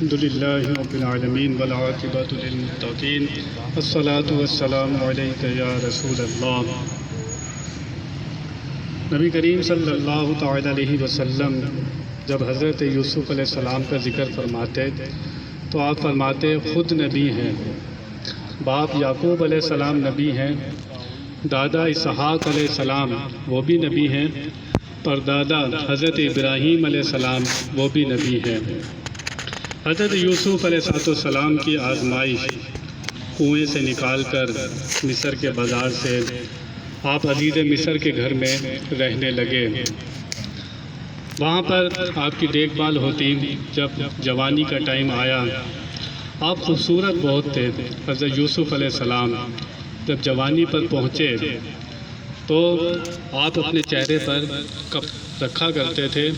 الحمد للہ رب العالمین والعاقبۃ للمتقین والصلاة والسلام علیک یا رسول اللہ۔ نبی کریم صلی اللہ تعالی علیہ وسلم جب حضرت یوسف علیہ السلام کا ذکر فرماتے تو آپ فرماتے خود نبی ہیں، باپ یعقوب علیہ السلام نبی ہیں، دادا اسحاق علیہ السلام وہ بھی نبی ہیں، پردادا حضرت ابراہیم علیہ السلام وہ بھی نبی ہیں۔ حضرت یوسف علیہ السلام کی آزمائش کنویں سے نکال کر مصر کے بازار سے آپ عزیز مصر کے گھر میں رہنے لگے۔ وہاں پر آپ کی دیکھ بھال ہوتی، جب جوانی کا ٹائم آیا آپ خوبصورت بہت تھے۔ حضرت یوسف علیہ السلام جب جوانی پر پہنچے تو آپ اپنے چہرے پر کپ رکھا کرتے تھے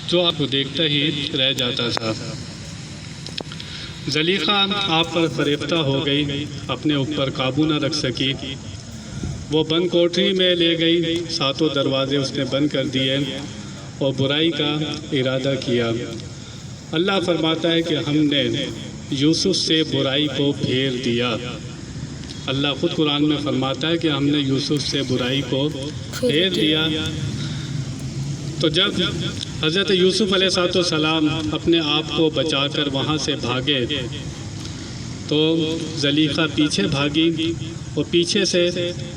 جو آپ کو دیکھتا ہی رہ جاتا تھا۔ زلیخا آپ پر فریفتہ ہو گئی، اپنے اوپر قابو نہ رکھ سکی، وہ بند کوٹری میں لے گئی، ساتوں دروازے اس نے بند کر دیے اور برائی کا ارادہ کیا۔ اللہ فرماتا ہے کہ ہم نے یوسف سے برائی کو پھیر دیا۔ اللہ خود قرآن میں فرماتا ہے کہ ہم نے یوسف سے برائی کو پھیر دیا۔ تو جب حضرت یوسف علیہ السلام اپنے آپ کو بچا کر وہاں سے بھاگے تو زلیخا پیچھے بھاگی اور پیچھے سے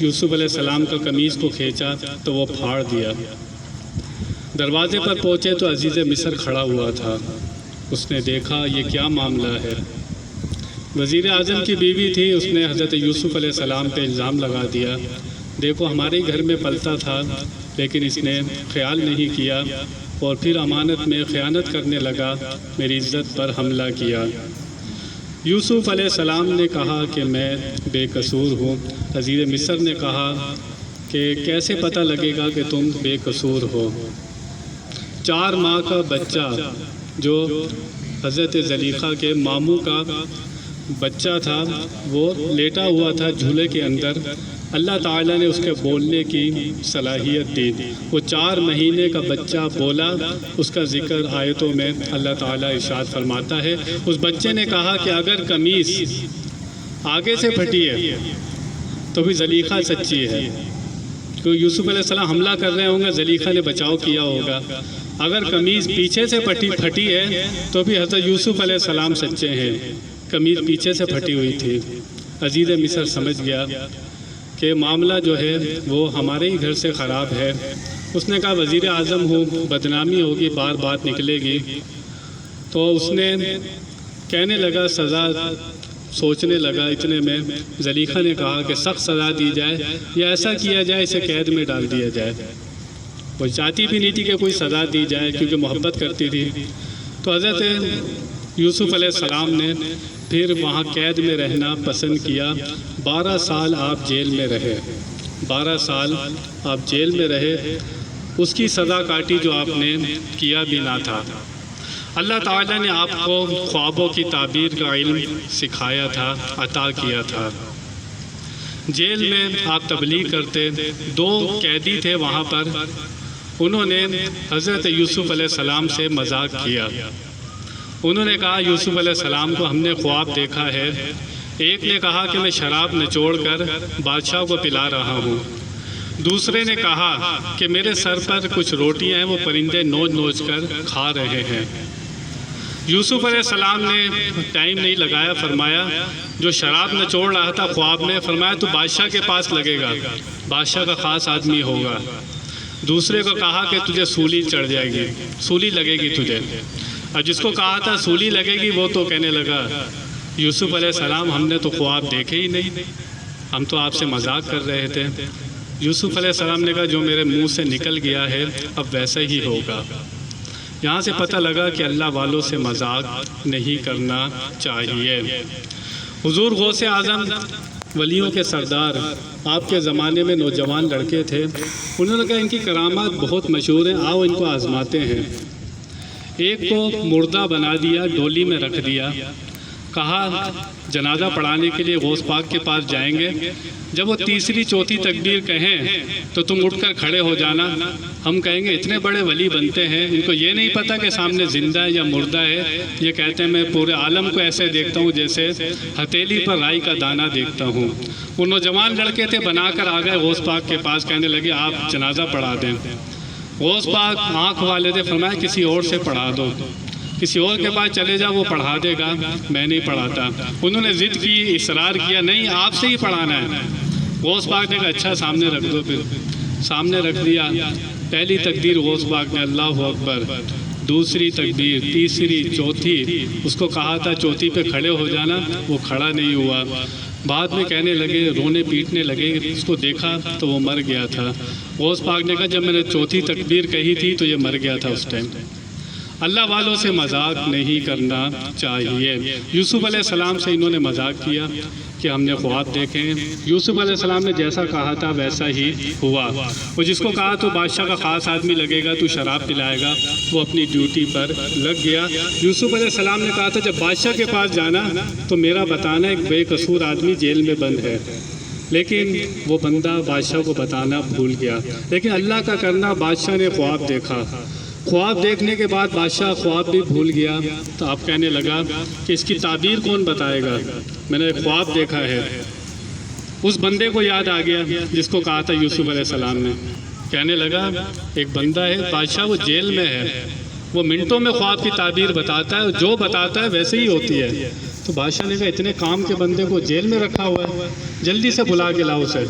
یوسف علیہ السلام کا قمیض کو کھینچا تو وہ پھاڑ دیا۔ دروازے پر پہنچے تو عزیز مصر کھڑا ہوا تھا، اس نے دیکھا یہ کیا معاملہ ہے۔ وزیر اعظم کی بیوی تھی، اس نے حضرت یوسف علیہ السلام پہ الزام لگا دیا، دیکھو ہمارے گھر میں پلتا تھا لیکن اس نے خیال نہیں کیا اور پھر امانت میں خیانت کرنے لگا، میری عزت پر حملہ کیا۔ یوسف علیہ السلام نے کہا کہ میں بے قصور ہوں۔ عزیز مصر نے کہا کہ کیسے پتہ لگے گا کہ تم بے قصور ہو؟ 4 ماہ کا بچہ جو حضرت زلیخا کے ماموں کا بچہ تھا وہ لیٹا ہوا تھا جھولے کے اندر، اللہ تعالیٰ نے اس کے بولنے کی صلاحیت دی۔ وہ 4 مہینے کا بچہ بولا، اس کا ذکر آیتوں میں اللہ تعالیٰ ارشاد فرماتا ہے۔ اس بچے نے کہا کہ اگر قمیص آگے سے پھٹی ہے تو بھی زلیخا سچی ہے، کیونکہ یوسف علیہ السلام حملہ کر رہے ہوں گے، زلیخا نے بچاؤ کیا ہوگا۔ اگر قمیص پیچھے سے پھٹی ہے تو بھی حضرت یوسف علیہ السلام سچے ہیں، قمیص پیچھے سے پھٹی ہوئی تھی۔ عزیز مصر سمجھ گیا کہ معاملہ جو ہے وہ ہمارے ہی گھر سے خراب ہے۔ اس نے کہا وزیر اعظم ہوں، بدنامی ہوگی، بار بات نکلے گی۔ تو اس نے کہنے لگا سزا سوچنے لگا، اتنے میں زلیخا نے کہا کہ سخت سزا دی جائے یا ایسا کیا جائے اسے قید میں ڈال دیا جائے۔ وہ چاہتی بھی نہیں تھی کہ کوئی سزا دی جائے کیونکہ محبت کرتی تھی۔ تو حضرت یوسف علیہ السلام نے پھر وہاں قید میں رہنا پسند کیا۔ 12 سال آپ جیل میں رہے، 12 سال آپ جیل میں رہے، اس کی سزا کاٹی جو آپ نے کیا بھی نہ تھا۔ اللہ تعالیٰ نے آپ کو خوابوں کی تعبیر کا علم سکھایا تھا، عطا کیا تھا۔ جیل میں آپ تبلیغ کرتے، 2 قیدی تھے وہاں پر، انہوں نے حضرت یوسف علیہ السلام سے مذاق کیا۔ انہوں نے کہا یوسف علیہ السلام کو ہم نے خواب دیکھا ہے، ایک نے کہا کہ میں شراب نچوڑ کر بادشاہ کو پلا رہا ہوں، دوسرے نے کہا کہ میرے سر پر کچھ روٹیاں ہیں وہ پرندے نوچ نوچ کر کھا رہے ہیں۔ یوسف علیہ السلام نے ٹائم نہیں لگایا، فرمایا جو شراب نچوڑ رہا تھا خواب میں، فرمایا تو بادشاہ کے پاس لگے گا، بادشاہ کا خاص آدمی ہوگا۔ دوسرے کو کہا کہ تجھے سولی چڑھ جائے گی، سولی لگے گی تجھے۔ اور جس کو کہا تھا سولی لگے گی وہ تو کہنے لگا یوسف علیہ السلام ہم نے تو خواب دیکھے ہی نہیں، ہم تو آپ سے مذاق کر رہے تھے۔ یوسف علیہ السلام نے کہا جو میرے منہ سے نکل گیا ہے اب ویسا ہی ہوگا۔ یہاں سے پتہ لگا کہ اللہ والوں سے مذاق نہیں کرنا چاہیے۔ حضور غوث اعظم ولیوں کے سردار آپ کے زمانے میں نوجوان لڑکے تھے، انہوں نے کہا ان کی کرامات بہت مشہور ہیں، آؤ ان کو آزماتے ہیں۔ ایک کو مردہ بنا دیا، ڈولی میں رکھ دیا، کہا جنازہ پڑھانے کے لیے غوث پاک کے پاس جائیں گے، جب وہ تیسری چوتھی تکبیر کہیں تو تم اٹھ کر کھڑے ہو جانا۔ ہم کہیں گے اتنے بڑے ولی بنتے ہیں، ان کو یہ نہیں پتہ کہ سامنے زندہ ہے یا مردہ ہے؟ یہ کہتے ہیں میں پورے عالم کو ایسے دیکھتا ہوں جیسے ہتھیلی پر رائی کا دانہ دیکھتا ہوں۔ وہ نوجوان لڑکے تھے، بنا کر آ گئے غوث پاک کے پاس، کہنے لگے آپ جنازہ پڑھا دیں۔ غوث پاک آنکھ والے تھے، فرمایا کسی اور سے پڑھا دو، کسی اور کے پاس چلے جا، وہ پڑھا دے گا، میں نہیں پڑھاتا۔ انہوں نے ضد کی، اصرار کیا، نہیں آپ سے ہی پڑھانا ہے۔ غوث پاک نے کہا اچھا سامنے رکھ دو، پھر سامنے رکھ دیا۔ پہلی تکبیر غوث پاک نے اللہ اکبر، دوسری تکبیر، تیسری، چوتھی، اس کو کہا تھا چوتھی پہ کھڑے ہو جانا، وہ کھڑا نہیں ہوا۔ بعد میں کہنے لگے، رونے پیٹنے لگے، اس کو دیکھا تو وہ مر گیا تھا۔ غوث پاک نے کہا جب میں نے چوتھی تکبیر کہی تھی تو یہ مر گیا تھا اس ٹائم۔ اللہ والوں سے مذاق نہیں کرنا چاہیے۔ یوسف علیہ السلام سے انہوں نے مذاق کیا کہ ہم نے خواب دیکھے ہیں۔ یوسف علیہ السلام نے جیسا کہا تھا ویسا ہی ہوا۔ وہ جس کو کہا تو بادشاہ کا خاص آدمی لگے گا، تو شراب پلائے گا، وہ اپنی ڈیوٹی پر لگ گیا۔ یوسف علیہ السلام نے کہا تھا جب بادشاہ کے پاس جانا تو میرا بتانا ایک بے قصور آدمی جیل میں بند ہے، لیکن وہ بندہ بادشاہ کو بتانا بھول گیا۔ لیکن اللہ کا کرنا، بادشاہ نے خواب دیکھا، خواب دیکھنے کے بعد بادشاہ خواب بھی بھول گیا، تو آپ کہنے لگا کہ اس کی تعبیر کون بتائے گا، میں نے ایک خواب دیکھا ہے۔ اس بندے کو یاد آ گیا جس کو کہا تھا یوسف علیہ السلام نے، کہنے لگا ایک بندہ ہے بادشاہ، وہ جیل میں ہے، وہ منٹوں میں خواب کی تعبیر بتاتا ہے، جو بتاتا ہے ویسے ہی ہوتی ہے۔ تو بادشاہ نے کہا اتنے کام کے بندے کو جیل میں رکھا ہوا ہے، جلدی سے بلا کے لاؤ اسے۔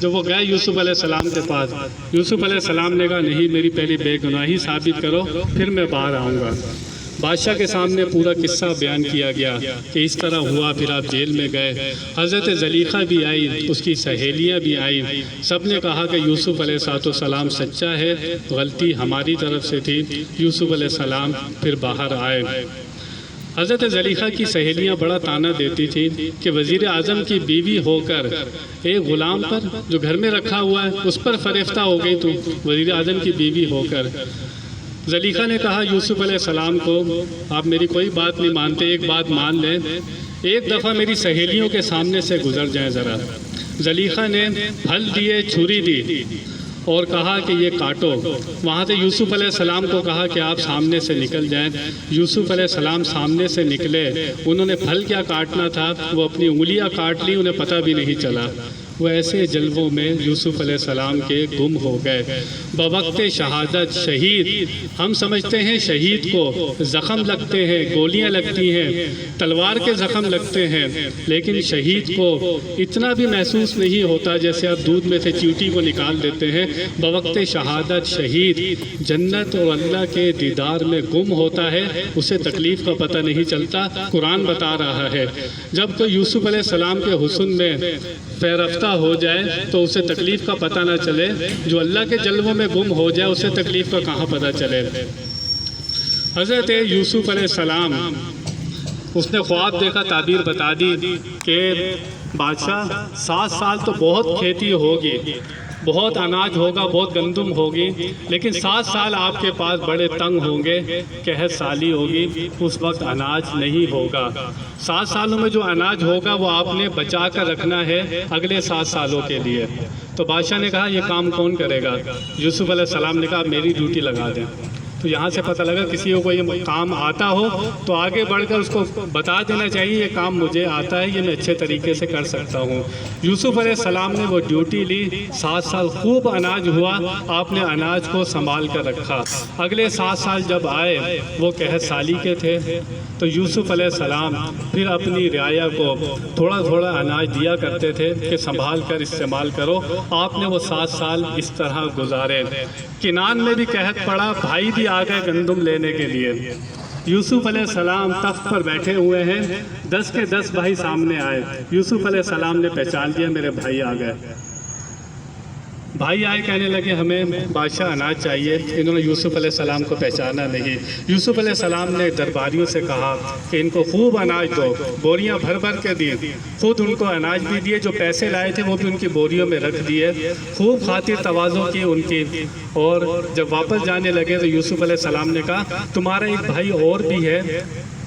جب وہ گئے یوسف علیہ السلام کے پاس، یوسف علیہ السلام نے کہا نہیں میری پہلی بے گناہی ثابت کرو پھر میں باہر آؤں گا۔ بادشاہ کے سامنے پورا قصہ بیان کیا گیا کہ اس طرح ہوا، پھر آپ جیل میں گئے۔ حضرت زلیخا بھی آئی، اس کی سہیلیاں بھی آئیں، سب نے کہا کہ یوسف علیہ السلام سچا ہے، غلطی ہماری طرف سے تھی۔ یوسف علیہ السلام پھر باہر آئے۔ حضرت زلیخا کی سہیلیاں بڑا طعنہ دیتی تھیں کہ وزیر اعظم کی بیوی ہو کر ایک غلام پر جو گھر میں رکھا ہوا ہے اس پر فریفتہ ہو گئی، تو وزیر اعظم کی بیوی ہو کر۔ زلیخا نے کہا یوسف علیہ السلام کو آپ میری کوئی بات نہیں مانتے، ایک بات مان لیں، ایک دفعہ میری سہیلیوں کے سامنے سے گزر جائیں ذرا۔ زلیخا نے پھل دیے، چھری دی اور کہا کہ یہ کاٹو۔ وہاں سے یوسف علیہ السلام کو کہا کہ آپ سامنے سے نکل جائیں۔ یوسف علیہ السلام سامنے سے نکلے، انہوں نے پھل کیا کاٹنا تھا وہ اپنی انگلیاں کاٹ لی، انہیں پتہ بھی نہیں چلا۔ وہ ایسے جلووں میں یوسف علیہ السلام کے گم ہو گئے۔ بوقت شہادت شہید، ہم سمجھتے ہیں شہید کو زخم لگتے ہیں، گولیاں لگتی ہیں، تلوار کے زخم لگتے ہیں، لیکن شہید کو اتنا بھی محسوس نہیں ہوتا جیسے آپ دودھ میں سے چیوٹی کو نکال دیتے ہیں۔ بوقت شہادت شہید جنت اور اللہ کے دیدار میں گم ہوتا ہے، اسے تکلیف کا پتہ نہیں چلتا۔ قرآن بتا رہا ہے جب کوئی یوسف علیہ السلام کے حسن میں پیرفتہ ہو جائے تو اسے تکلیف کا پتہ نہ چلے، جو اللہ کے جلووں میں گم ہو جائے اسے تکلیف کا کہاں پتہ چلے۔ حضرت یوسف علیہ السلام، اس نے خواب دیکھا، تعبیر بتا دی کہ بادشاہ 7 سال تو بہت کھیتی ہوگی، بہت اناج ہوگا، بہت گندم ہوگی، لیکن 7 سال آپ کے پاس بڑے تنگ ہوں گے، قحط سالی ہوگی، اس وقت اناج نہیں ہوگا۔ 7 سالوں میں جو اناج ہوگا وہ آپ نے بچا کر رکھنا ہے اگلے 7 سالوں کے لیے۔ تو بادشاہ نے کہا یہ کام کون کرے گا؟ یوسف علیہ السلام نے کہا میری ڈیوٹی لگا دیں۔ تو یہاں سے پتہ لگا کسی کو یہ کام آتا ہو تو آگے بڑھ کر اس کو بتا دینا چاہیے یہ کام مجھے آتا ہے، یہ میں اچھے طریقے سے کر سکتا ہوں۔ یوسف علیہ السلام نے وہ ڈیوٹی لی، 7 سال خوب اناج ہوا، آپ نے اناج کو سنبھال کر رکھا۔ اگلے 7 سال جب آئے وہ قحط سالی کے تھے، تو یوسف علیہ السلام پھر اپنی رعایا کو تھوڑا تھوڑا اناج دیا کرتے تھے کہ سنبھال کر استعمال کرو۔ آپ نے وہ 7 سال اس طرح گزارے۔ کنان میں بھی قحط پڑا، بھائی بھی آ گئے گندم لینے کے لیے۔ یوسف علیہ السلام تخت پر بیٹھے ہوئے ہیں، 10 کے 10 بھائی سامنے آئے۔ یوسف علیہ السلام نے پہچان لیا میرے بھائی آ گئے۔ بھائی آئے کہنے لگے ہمیں بادشاہ اناج چاہیے۔ انہوں نے یوسف علیہ السلام کو پہچانا نہیں۔ یوسف علیہ السلام نے درباریوں سے کہا کہ ان کو خوب اناج دو، بوریاں بھر بھر کے دی، خود ان کو اناج بھی دیے، جو پیسے لائے تھے وہ بھی ان کی بوریوں میں رکھ دیے، خوب خاطر تواضع کی ان کی۔ اور جب واپس جانے لگے تو یوسف علیہ السلام نے کہا تمہارا ایک بھائی اور بھی ہے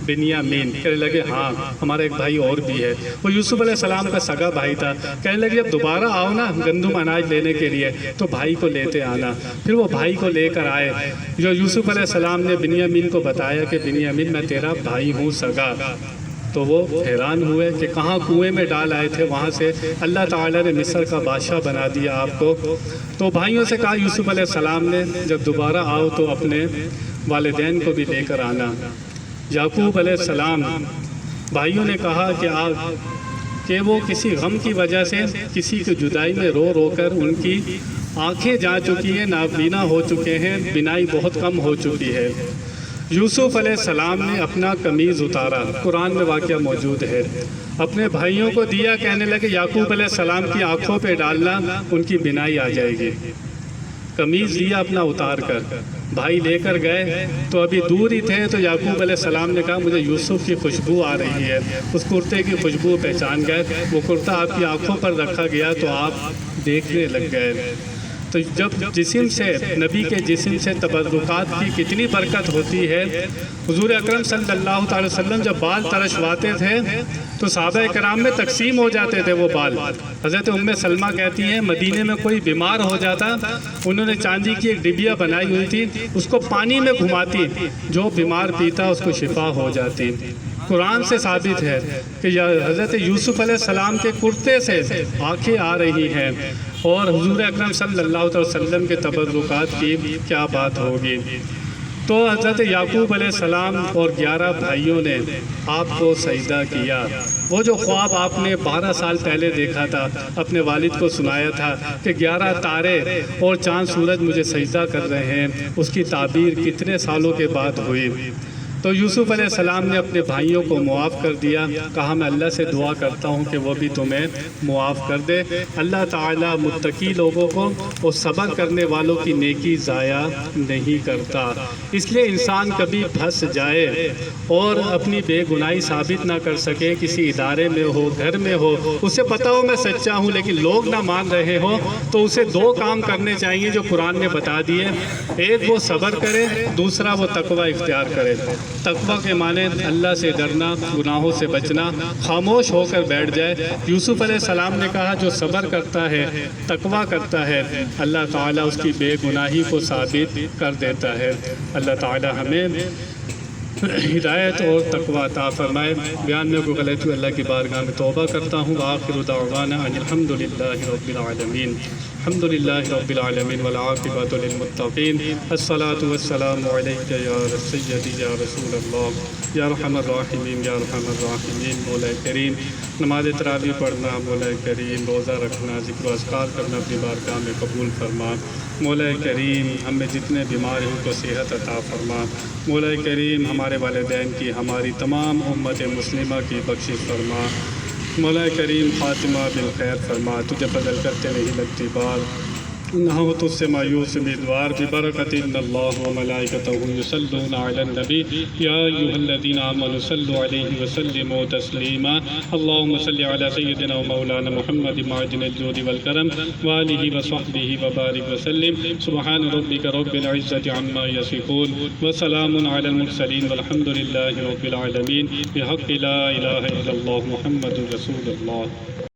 بنیامین؟ کہنے لگے ہاں ہمارا ایک بھائی اور بھی ہے۔ وہ یوسف علیہ السلام کا سگا بھائی تھا۔ کہنے لگے جب دوبارہ آؤ نا گندم اناج لینے کے لیے تو بھائی کو لیتے آنا۔ پھر وہ بھائی کو لے کر آئے۔ جو یوسف علیہ السلام نے بنیامین کو بتایا کہ بنیامین میں تیرا بھائی ہوں سگا، تو وہ حیران ہوئے کہ کہاں کنویں میں ڈال آئے تھے، وہاں سے اللہ تعالیٰ نے مصر کا بادشاہ بنا دیا آپ کو۔ تو بھائیوں سے کہا یوسف علیہ السلام نے جب دوبارہ آؤ تو اپنے والدین کو بھی لے کر آنا۔ یعقوب علیہ السلام بھائیوں نے کہا کہ وہ کسی غم کی وجہ سے کسی کی جدائی میں رو رو کر ان کی آنکھیں جا چکی ہیں، نابینا ہو چکے ہیں، بینائی بہت کم ہو چکی ہے۔ یوسف علیہ السلام نے اپنا قمیض اتارا، قرآن میں واقعہ موجود ہے، اپنے بھائیوں کو دیا، کہنے لگے یعقوب علیہ السلام کی آنکھوں پہ ڈالنا، ان کی بینائی آ جائے گی۔ قمیض دیا اپنا اتار کر، بھائی لے کر گئے تو ابھی دور ہی تھے تو یعقوب علیہ السلام نے کہا مجھے یوسف کی خوشبو آ رہی ہے۔ اس کرتے کی خوشبو پہچان گئے، وہ کرتا آپ کی آنکھوں پر رکھا گیا تو آپ دیکھنے لگ گئے۔ تو جب جسم سے، نبی کے جسم سے تبرکات کی کتنی برکت ہوتی ہے۔ حضور اکرم صلی اللہ تعالی وسلم جب بال ترشواتے تھے تو صحابہ کرام میں تقسیم ہو جاتے تھے وہ بال۔ حضرت ام سلمہ کہتی ہیں مدینے میں کوئی بیمار ہو جاتا، انہوں نے چاندی کی ایک ڈبیا بنائی ہوئی تھی، اس کو پانی میں گھماتی، جو بیمار پیتا اس کو شفا ہو جاتی۔ قرآن سے ثابت ہے کہ حضرت یوسف علیہ السلام کے کرتے سے آنکھیں آ رہی ہیں، اور حضور اکرم صلی اللہ علیہ وسلم کے تبرکات کی کیا بات ہوگی۔ تو حضرت یعقوب علیہ السلام اور 11 بھائیوں نے آپ کو سجدہ کیا۔ وہ جو خواب آپ نے 12 سال پہلے دیکھا تھا، اپنے والد کو سنایا تھا کہ 11 تارے اور چاند سورج مجھے سجدہ کر رہے ہیں، اس کی تعبیر کتنے سالوں کے بعد ہوئی۔ تو یوسف علیہ السلام نے اپنے بھائیوں کو معاف کر دیا، کہا میں اللہ سے دعا کرتا ہوں کہ وہ بھی تمہیں معاف کر دے۔ اللہ تعالیٰ متقی لوگوں کو اور صبر کرنے والوں کی نیکی ضائع نہیں کرتا۔ اس لیے انسان کبھی پھنس جائے اور اپنی بے گناہی ثابت نہ کر سکے، کسی ادارے میں ہو، گھر میں ہو، اسے پتہ ہو میں سچا ہوں لیکن لوگ نہ مان رہے ہوں، تو اسے 2 کام کرنے چاہیے جو قرآن نے بتا دیے۔ ایک وہ صبر کرے، دوسرا وہ تقوی اختیار کرے۔ تقوی کے معنی اللہ سے ڈرنا، گناہوں سے بچنا، خاموش ہو کر بیٹھ جائے۔ یوسف علیہ السلام نے کہا جو صبر کرتا ہے، تقوی کرتا ہے، اللہ تعالیٰ اس کی بے گناہی کو ثابت کر دیتا ہے۔ اللہ تعالیٰ ہمیں ہدایت اور تقوی عطا فرمائے۔ بیان میں کوئی غلطی اللہ کی بارگاہ میں توبہ کرتا ہوں۔ آخر دعوانا ان الحمد للہ رب العالمین۔ الحمد للہ رب العالمین والعاقبۃ للمتقین۔ الصلاۃ والسلام علیک یا سیدی یا رسول اللہ یا ارحم الراحمین یا ارحم الراحمین۔ مولا کریم نماز تراویح پڑھنا، مولا کریم روزہ رکھنا، ذکر و اذکار کرنا اپنی بارگاہ میں قبول فرما۔ مولا کریم ہم میں جتنے بیمار ہیں ان کو صحت عطا فرما۔ مولا کریم ہمارے والدین کی، ہماری تمام امت مسلمہ کی بخشش فرما۔ مولا کریم خاتمہ بالخیر فرما۔ تجھے بدل کرتے نہیں لگتی بار، نہ ہو تجھ سے مایوس امیدوار، ببرکت ان اللہ وملائکتہ یصلون علی النبی یا ایھا الذین آمنوا صلوا علیہ وسلموا تسلیما۔ اللہم صل علی سیدنا و مولانا محمد معدن الجود والکرم وآلہ وصحبہ وبارک وسلم۔ سبحان ربک رب العزۃ عما یصفون وسلام علی المرسلین والحمد للہ رب العالمین۔ بحق لا الہ الا اللہ محمد رسول اللہ۔